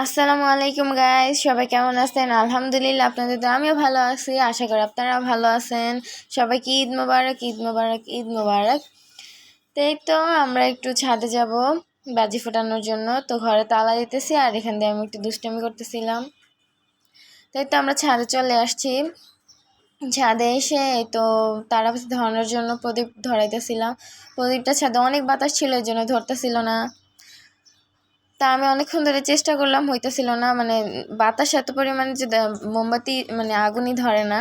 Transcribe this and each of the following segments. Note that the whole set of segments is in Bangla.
আসসালামু আলাইকুম গাইস, সবাই কেমন আছেন? আলহামদুলিল্লাহ, আপনাদের তো আমিও ভালো আছি। আশা করি আপনারা ভালো আছেন। সবাইকে ঈদ মোবারক, ঈদ মোবারক, ঈদ মোবারক। তো এই তো আমরা একটু ছাদে যাব বাজি ফোটানোর জন্য। তো ঘরে তালা দিতেছি আর এখান দিয়ে আমি একটু দুষ্টামি করতেছিলাম। তাই তো আমরা ছাদে চলে আসছি। ছাদে এসে এই তো তারাবাতি ধরানোর জন্য প্রদীপ ধরাইতেছিলাম। প্রদীপটা ছাদে অনেক বাতাস ছিল, এই জন্য ধরতেছিল না। তা আমি অনেকক্ষণ ধরে চেষ্টা করলাম, হইতেছিল না, মানে বাতাস এত পরিমাণে যে মোমবাতি মানে আগুনই ধরে না।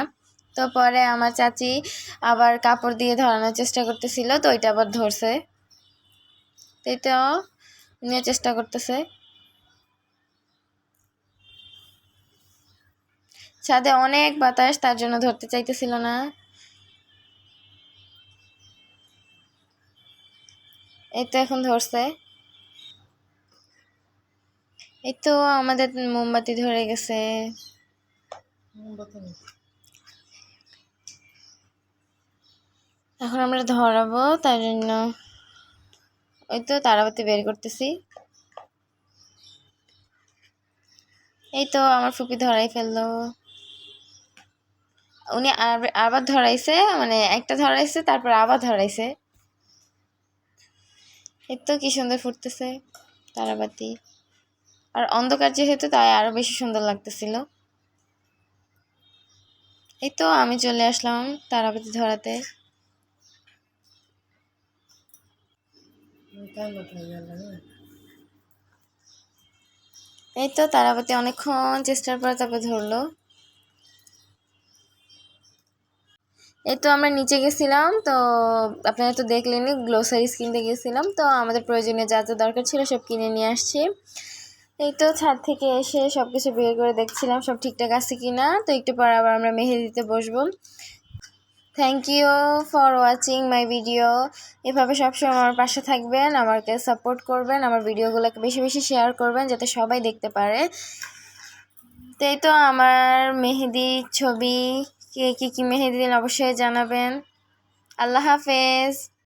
তো পরে আমার চাচি আবার কাপড় দিয়ে ধরানোর চেষ্টা করতেছিল, তো ওইটা আবার ধরছে। তো এটা নিয়ে চেষ্টা করতেছে। ছাদে অনেক বাতাস, তার জন্য ধরতে চাইতেছিল না। এই তো এখন ধরছে। এই তো আমাদের মোমবাতি ধরে গেছে। এখন আমরা ধরাবো, তার জন্য ওই তো তারাবাতি বের করতেছি। এই তো আমার ফুপি ধরাই ফেললো। উনি আবার ধরাইছে, মানে একটা ধরাইছে, তারপর আবার ধরাইছে। এই তো কি সুন্দর ফুটতেছে তারাবাতি। আর অন্ধকার যেহেতু, তাই আরো বেশি সুন্দর লাগতেছিল। এই তো আমি চলে আসলাম তারাবাতি ধরাতে। এই তো তারাবাতি অনেকক্ষণ চেষ্টার পর তারপর ধরলো। এই তো আমরা নিচে গেছিলাম, তো আপনারা তো দেখলেনই, গ্লোসারিজ কিনতে গেছিলাম। তো আমাদের প্রয়োজনীয় যা যা দরকার ছিল সব কিনে নিয়ে আসছি। এই তো ছাদ থেকে এসে সব কিছু বের করে দেখছিলাম সব ঠিকঠাক আছে কিনা। তো একটু পর আবার আমরা মেহেদিতে বসবো। Thank you for watching my video. এভাবে সবসময় আমার পাশে থাকবেন, আমাকে সাপোর্ট করবেন, আমার ভিডিওগুলোকে বেশি বেশি শেয়ার করবেন যাতে সবাই দেখতে পারে। তো এই তো আমার মেহেদি ছবি, কে কী কী মেহেদি দিন অবশ্যই জানাবেন। আল্লাহ হাফেজ।